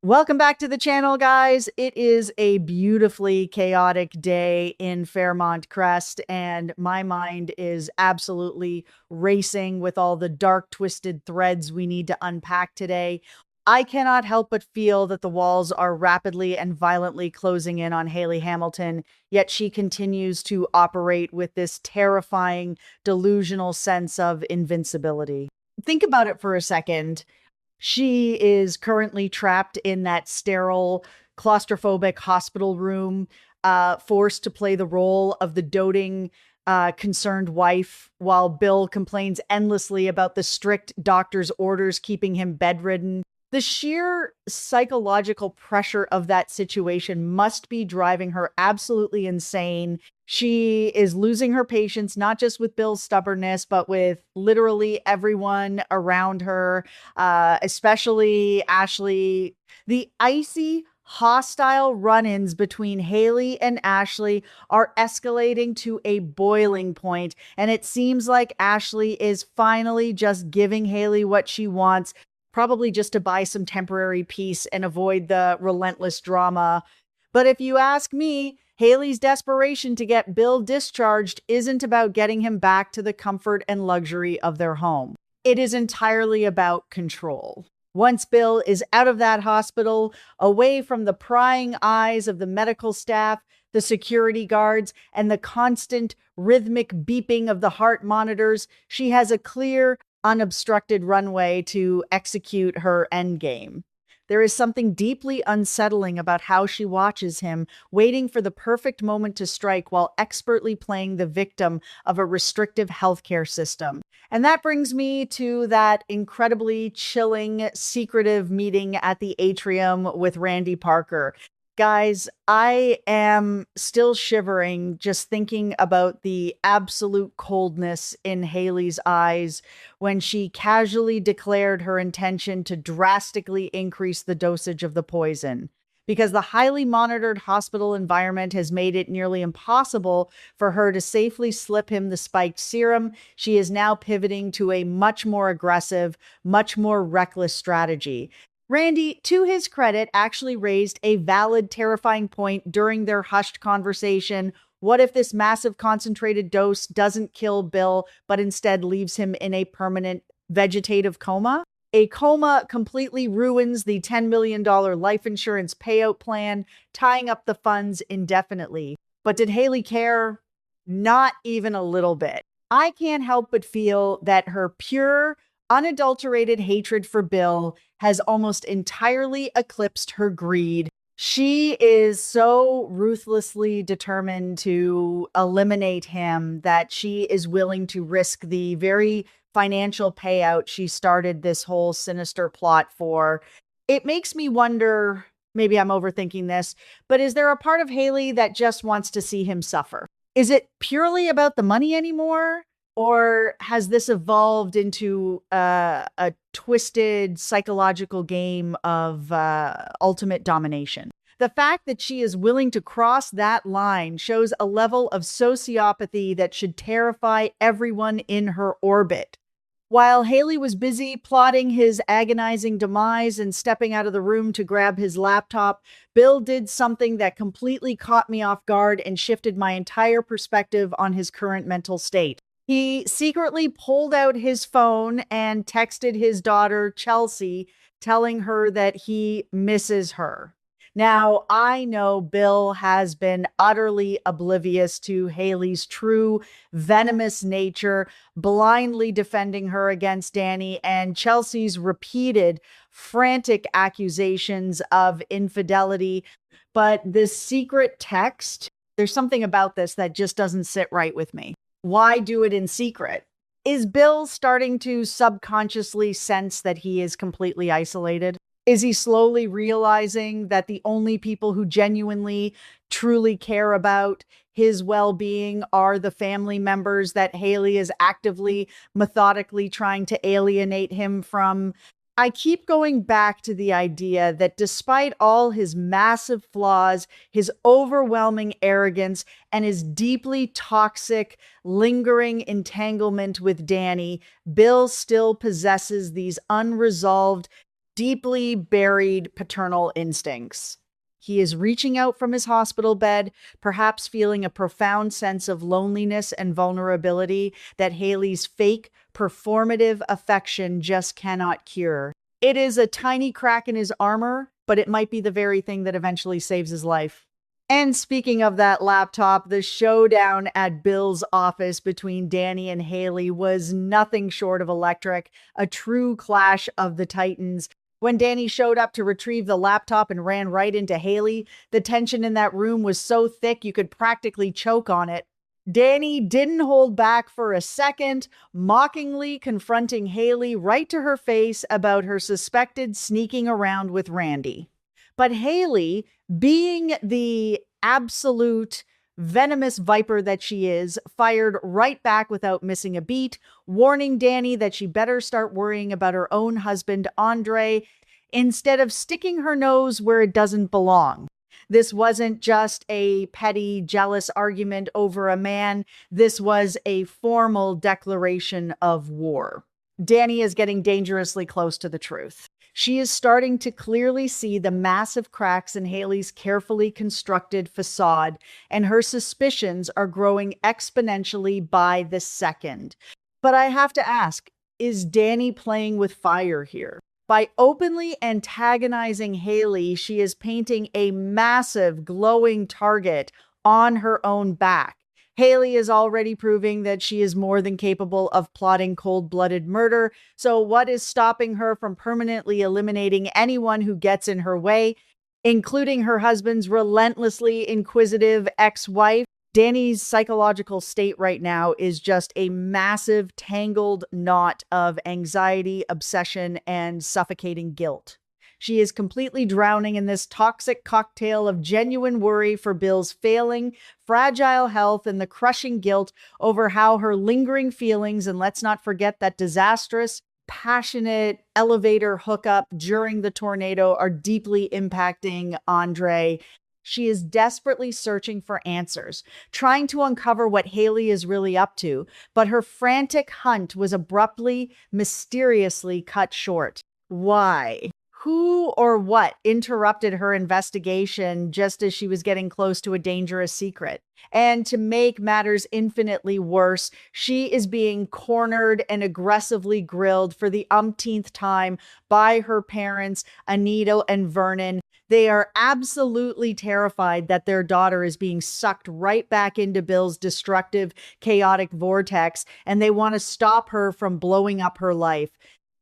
Welcome back to the channel, guys. It is a beautifully chaotic day in Fairmont Crest, and my mind is absolutely racing with all the dark, twisted threads we need to unpack today. I cannot help but feel that the walls are rapidly and violently closing in on Haley Hamilton, yet she continues to operate with this terrifying, delusional sense of invincibility. Think about it for a second. She is currently trapped in that sterile, claustrophobic hospital room, forced to play the role of the doting, concerned wife, while Bill complains endlessly about the strict doctor's orders keeping him bedridden. The sheer psychological pressure of that situation must be driving her absolutely insane. She is losing her patience, not just with Bill's stubbornness, but with literally everyone around her, especially Ashley. The icy, hostile run ins between Haley and Ashley are escalating to a boiling point, and it seems like Ashley is finally just giving Haley what she wants, probably just to buy some temporary peace and avoid the relentless drama. But if you ask me, Haley's desperation to get Bill discharged isn't about getting him back to the comfort and luxury of their home. It is entirely about control. Once Bill is out of that hospital, away from the prying eyes of the medical staff, the security guards, and the constant rhythmic beeping of the heart monitors, she has a clear, unobstructed runway to execute her endgame. There is something deeply unsettling about how she watches him, waiting for the perfect moment to strike while expertly playing the victim of a restrictive healthcare system. And that brings me to that incredibly chilling, secretive meeting at the atrium with Randy Parker. Guys, I am still shivering just thinking about the absolute coldness in Haley's eyes when she casually declared her intention to drastically increase the dosage of the poison. Because the highly monitored hospital environment has made it nearly impossible for her to safely slip him the spiked serum, she is now pivoting to a much more aggressive, much more reckless strategy. Randy, to his credit, actually raised a valid, terrifying point during their hushed conversation. What if this massive concentrated dose doesn't kill Bill, but instead leaves him in a permanent vegetative coma? A coma completely ruins the $10 million life insurance payout plan, tying up the funds indefinitely. But did Haley care? Not even a little bit. I can't help but feel that her pure, unadulterated hatred for Bill has almost entirely eclipsed her greed. She is so ruthlessly determined to eliminate him that she is willing to risk the very financial payout she started this whole sinister plot for. It makes me wonder, maybe I'm overthinking this, but is there a part of Haley that just wants to see him suffer? Is it purely about the money anymore? Or has this evolved into a twisted psychological game of ultimate domination? The fact that she is willing to cross that line shows a level of sociopathy that should terrify everyone in her orbit. While Haley was busy plotting his agonizing demise and stepping out of the room to grab his laptop, Bill did something that completely caught me off guard and shifted my entire perspective on his current mental state. He secretly pulled out his phone and texted his daughter, Chelsea, telling her that he misses her. Now, I know Bill has been utterly oblivious to Haley's true venomous nature, blindly defending her against Danny, and Chelsea's repeated frantic accusations of infidelity. But this secret text, there's something about this that just doesn't sit right with me. Why do it in secret? Is Bill starting to subconsciously sense that he is completely isolated? Is he slowly realizing that the only people who genuinely, truly care about his well being are the family members that Haley is actively, methodically trying to alienate him from? I keep going back to the idea that despite all his massive flaws, his overwhelming arrogance, and his deeply toxic, lingering entanglement with Danny, Bill still possesses these unresolved, deeply buried paternal instincts. He is reaching out from his hospital bed, perhaps feeling a profound sense of loneliness and vulnerability that Haley's fake, performative affection just cannot cure. It is a tiny crack in his armor, but it might be the very thing that eventually saves his life. And speaking of that laptop, the showdown at Bill's office between Danny and Haley was nothing short of electric, a true clash of the titans. When Danny showed up to retrieve the laptop and ran right into Haley, the tension in that room was so thick you could practically choke on it. Danny didn't hold back for a second, mockingly confronting Haley right to her face about her suspected sneaking around with Randy. But Haley, being the absolute venomous viper that she is, fired right back without missing a beat, warning Danny that she better start worrying about her own husband, Andre, instead of sticking her nose where it doesn't belong. This wasn't just a petty, jealous argument over a man. This was a formal declaration of war. Danny is getting dangerously close to the truth. She is starting to clearly see the massive cracks in Haley's carefully constructed facade, and her suspicions are growing exponentially by the second. But I have to ask, is Danny playing with fire here? By openly antagonizing Haley, she is painting a massive glowing target on her own back. Haley is already proving that she is more than capable of plotting cold-blooded murder, so what is stopping her from permanently eliminating anyone who gets in her way, including her husband's relentlessly inquisitive ex-wife? Danny's psychological state right now is just a massive, tangled knot of anxiety, obsession, and suffocating guilt. She is completely drowning in this toxic cocktail of genuine worry for Bill's failing, fragile health and the crushing guilt over how her lingering feelings, and let's not forget that disastrous, passionate elevator hookup during the tornado, are deeply impacting Andre. She is desperately searching for answers, trying to uncover what Haley is really up to, but her frantic hunt was abruptly, mysteriously cut short. Why? Who or what interrupted her investigation just as she was getting close to a dangerous secret? And to make matters infinitely worse, she is being cornered and aggressively grilled for the umpteenth time by her parents, Anita and Vernon. They are absolutely terrified that their daughter is being sucked right back into Bill's destructive, chaotic vortex, and they want to stop her from blowing up her life.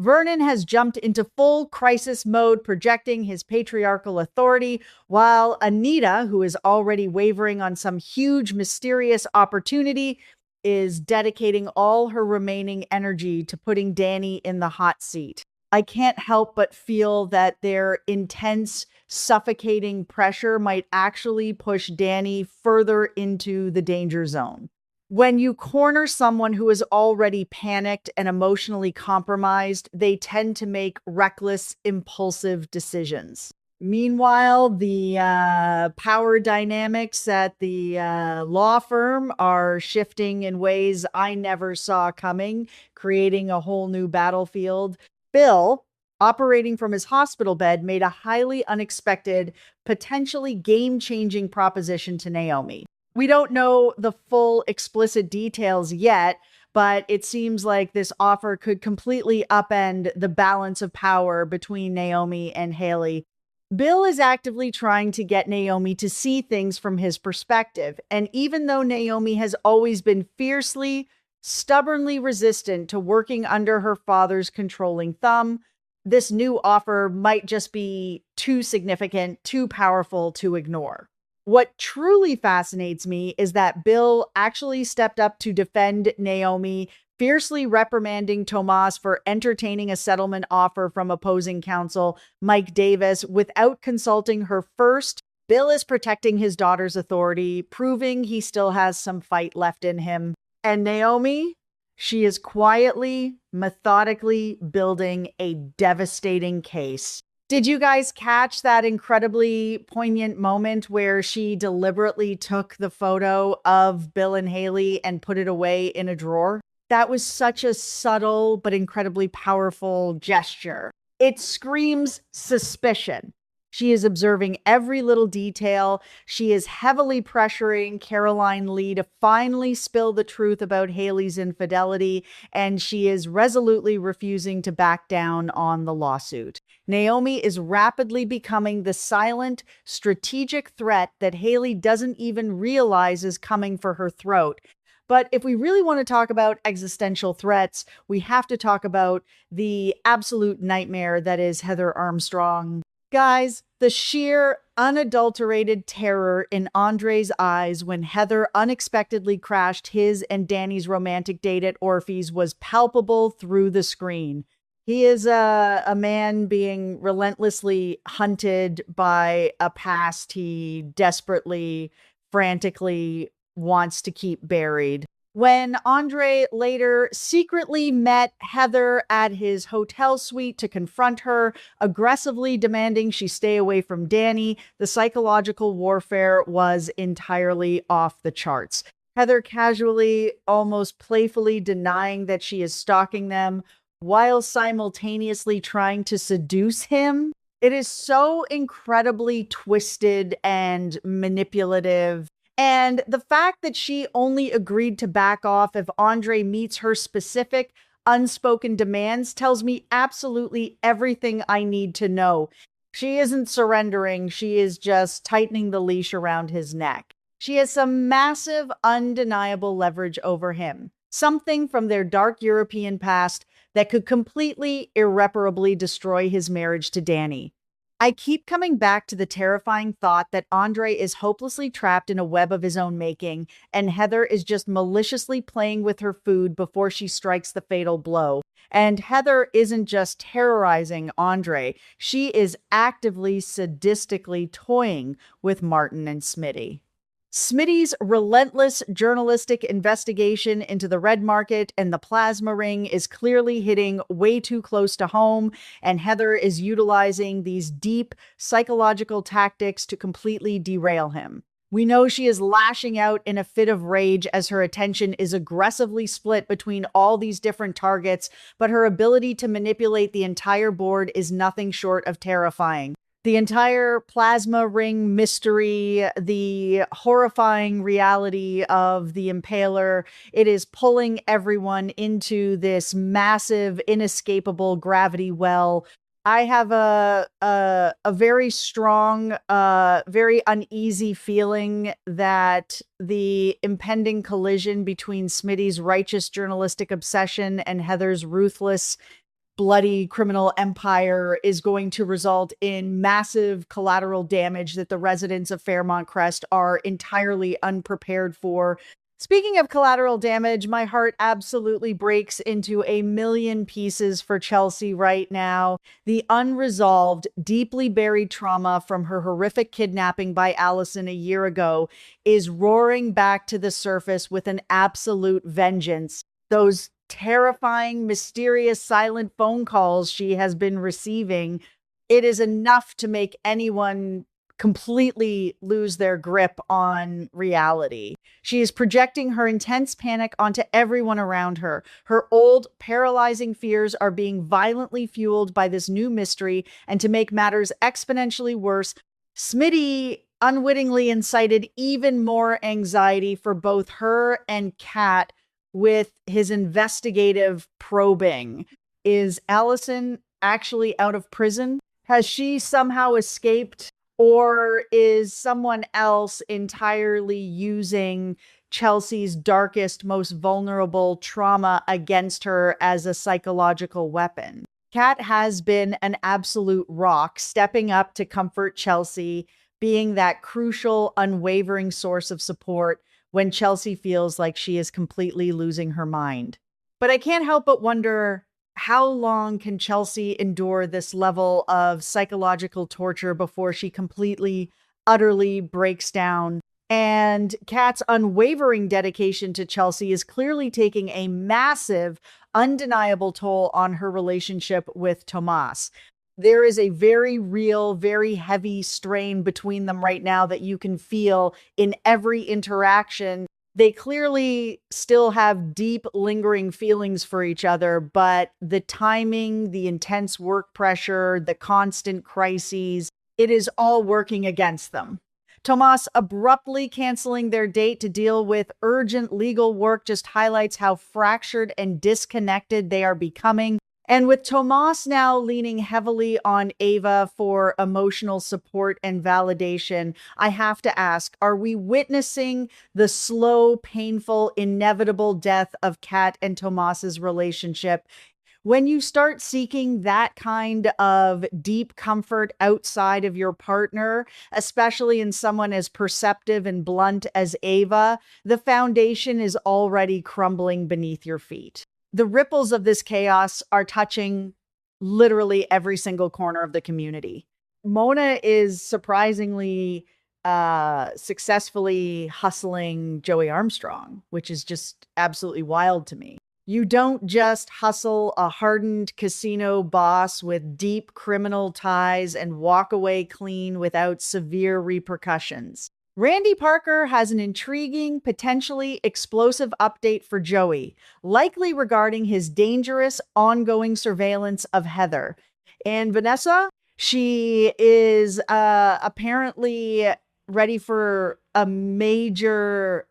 Vernon has jumped into full crisis mode, projecting his patriarchal authority, while Anita, who is already wavering on some huge, mysterious opportunity, is dedicating all her remaining energy to putting Danny in the hot seat. I can't help but feel that their intense, suffocating pressure might actually push Danny further into the danger zone. When you corner someone who is already panicked and emotionally compromised, they tend to make reckless, impulsive decisions. Meanwhile, the power dynamics at the law firm are shifting in ways I never saw coming, creating a whole new battlefield. Bill, operating from his hospital bed, made a highly unexpected, potentially game-changing proposition to Naomi. We don't know the full explicit details yet, but it seems like this offer could completely upend the balance of power between Naomi and Haley. Bill is actively trying to get Naomi to see things from his perspective, and even though Naomi has always been fiercely, stubbornly resistant to working under her father's controlling thumb, this new offer might just be too significant, too powerful to ignore. What truly fascinates me is that Bill actually stepped up to defend Naomi, fiercely reprimanding Tomas for entertaining a settlement offer from opposing counsel Mike Davis without consulting her first. Bill is protecting his daughter's authority, proving he still has some fight left in him. And Naomi, she is quietly, methodically building a devastating case. Did you guys catch that incredibly poignant moment where she deliberately took the photo of Bill and Haley and put it away in a drawer? That was such a subtle but incredibly powerful gesture. It screams suspicion. She is observing every little detail. She is heavily pressuring Caroline Lee to finally spill the truth about Haley's infidelity, and she is resolutely refusing to back down on the lawsuit. Naomi is rapidly becoming the silent, strategic threat that Haley doesn't even realize is coming for her throat. But if we really want to talk about existential threats, we have to talk about the absolute nightmare that is Heather Armstrong. Guys, the sheer, unadulterated terror in Andre's eyes when Heather unexpectedly crashed his and Danny's romantic date at Orphe's was palpable through the screen. He is a man being relentlessly hunted by a past he desperately, frantically wants to keep buried. When Andre later secretly met Heather at his hotel suite to confront her, aggressively demanding she stay away from Danny, the psychological warfare was entirely off the charts. Heather casually, almost playfully denying that she is stalking them while simultaneously trying to seduce him. It is so incredibly twisted and manipulative. And the fact that she only agreed to back off if Andre meets her specific, unspoken demands tells me absolutely everything I need to know. She isn't surrendering, she is just tightening the leash around his neck. She has some massive, undeniable leverage over him, something from their dark European past that could completely, irreparably destroy his marriage to Danny. I keep coming back to the terrifying thought that Andre is hopelessly trapped in a web of his own making, and Heather is just maliciously playing with her food before she strikes the fatal blow. And Heather isn't just terrorizing Andre, she is actively, sadistically toying with Martin and Smitty. Smitty's relentless journalistic investigation into the red market and the plasma ring is clearly hitting way too close to home, and Heather is utilizing these deep psychological tactics to completely derail him. We know she is lashing out in a fit of rage as her attention is aggressively split between all these different targets, but her ability to manipulate the entire board is nothing short of terrifying. The entire plasma ring mystery, the horrifying reality of the Impaler, it is pulling everyone into this massive, inescapable gravity well. I have a very strong, very uneasy feeling that the impending collision between Smitty's righteous journalistic obsession and Heather's ruthless, bloody criminal empire is going to result in massive collateral damage that the residents of Fairmont Crest are entirely unprepared for. Speaking of collateral damage, my heart absolutely breaks into a million pieces for Chelsea right now. The unresolved, deeply buried trauma from her horrific kidnapping by Allison a year ago is roaring back to the surface with an absolute vengeance. Those terrifying, mysterious, silent phone calls she has been receiving, it is enough to make anyone completely lose their grip on reality. She is projecting her intense panic onto everyone around her. Her old, paralyzing fears are being violently fueled by this new mystery, and to make matters exponentially worse, Smitty unwittingly incited even more anxiety for both her and Kat with his investigative probing. Is Allison actually out of prison? Has she somehow escaped? Or is someone else entirely using Chelsea's darkest, most vulnerable trauma against her as a psychological weapon? Kat has been an absolute rock, stepping up to comfort Chelsea, being that crucial, unwavering source of support when Chelsea feels like she is completely losing her mind. But I can't help but wonder, how long can Chelsea endure this level of psychological torture before she completely, utterly breaks down? And Kat's unwavering dedication to Chelsea is clearly taking a massive, undeniable toll on her relationship with Tomas. There is a very real, very heavy strain between them right now that you can feel in every interaction They clearly still have deep, lingering feelings for each other, but the timing, the intense work pressure, the constant crises, it is all working against them. Tomas abruptly canceling their date to deal with urgent legal work just highlights how fractured and disconnected they are becoming. And with Tomas now leaning heavily on Ava for emotional support and validation, I have to ask, are we witnessing the slow, painful, inevitable death of Kat and Tomas's relationship? When you start seeking that kind of deep comfort outside of your partner, especially in someone as perceptive and blunt as Ava, the foundation is already crumbling beneath your feet. The ripples of this chaos are touching literally every single corner of the community. Mona is surprisingly successfully hustling Joey Armstrong, which is just absolutely wild to me. You don't just hustle a hardened casino boss with deep criminal ties and walk away clean without severe repercussions. Randy Parker has an intriguing, potentially explosive update for Joey, likely regarding his dangerous, ongoing surveillance of Heather. And Vanessa, she is apparently ready for a major,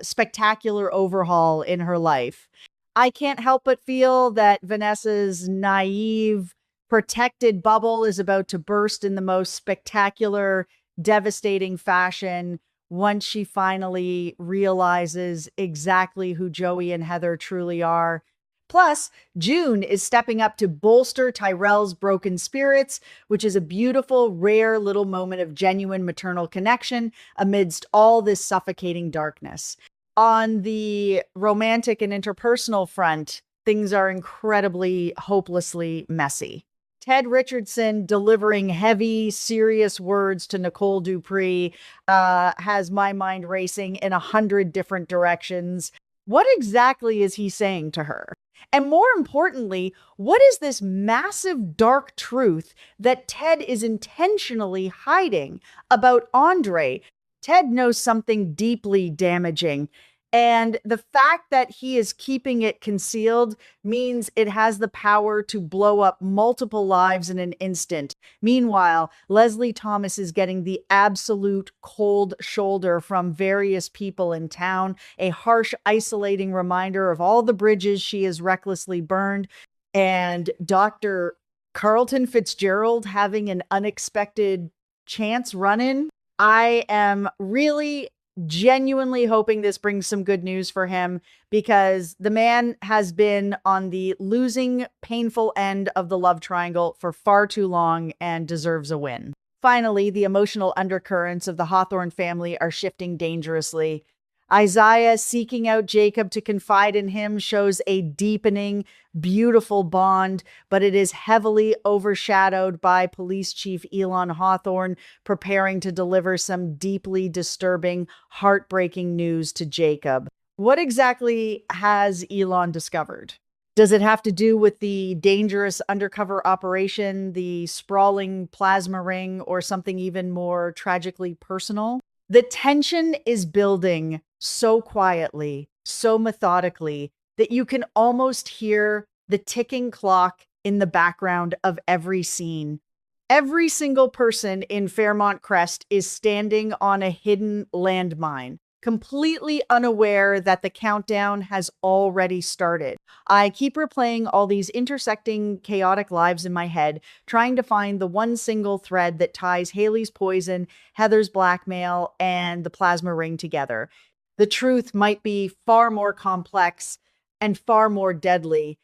spectacular overhaul in her life. I can't help but feel that Vanessa's naive, protected bubble is about to burst in the most spectacular, devastating fashion once she finally realizes exactly who Joey and Heather truly are. Plus, June is stepping up to bolster Tyrell's broken spirits, which is a beautiful, rare little moment of genuine maternal connection amidst all this suffocating darkness. On the romantic and interpersonal front, things are incredibly hopelessly messy. Ted Richardson delivering heavy, serious words to Nicole Dupree has my mind racing in 100 different directions. What exactly is he saying to her? And more importantly, what is this massive dark truth that Ted is intentionally hiding about Andre? Ted knows something deeply damaging. And the fact that he is keeping it concealed means it has the power to blow up multiple lives in an instant. Meanwhile, Leslie Thomas is getting the absolute cold shoulder from various people in town, a harsh, isolating reminder of all the bridges she has recklessly burned. And Dr. Carlton Fitzgerald having an unexpected chance run in. I am really genuinely hoping this brings some good news for him because the man has been on the losing, painful end of the love triangle for far too long and deserves a win. Finally, the emotional undercurrents of the Hawthorne family are shifting dangerously. Isaiah seeking out Jacob to confide in him shows a deepening, beautiful bond, but it is heavily overshadowed by Police Chief Elon Hawthorne preparing to deliver some deeply disturbing, heartbreaking news to Jacob. What exactly has Elon discovered? Does it have to do with the dangerous undercover operation, the sprawling plasma ring, or something even more tragically personal? The tension is building so quietly, so methodically, that you can almost hear the ticking clock in the background of every scene. Every single person in Fairmont Crest is standing on a hidden landmine, completely unaware that the countdown has already started. I keep replaying all these intersecting chaotic lives in my head, trying to find the one single thread that ties Haley's poison, Heather's blackmail, and the plasma ring together. The truth might be far more complex and far more deadly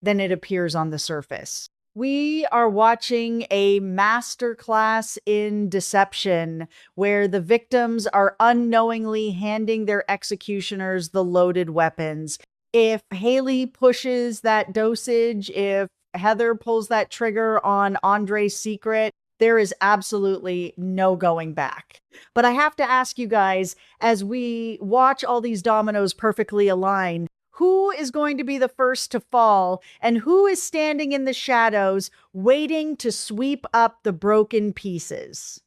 than it appears on the surface. We are watching a masterclass in deception where the victims are unknowingly handing their executioners the loaded weapons. If Haley pushes that dosage, if Heather pulls that trigger on Andre's secret, there is absolutely no going back. But I have to ask you guys, as we watch all these dominoes perfectly align, who is going to be the first to fall and who is standing in the shadows waiting to sweep up the broken pieces?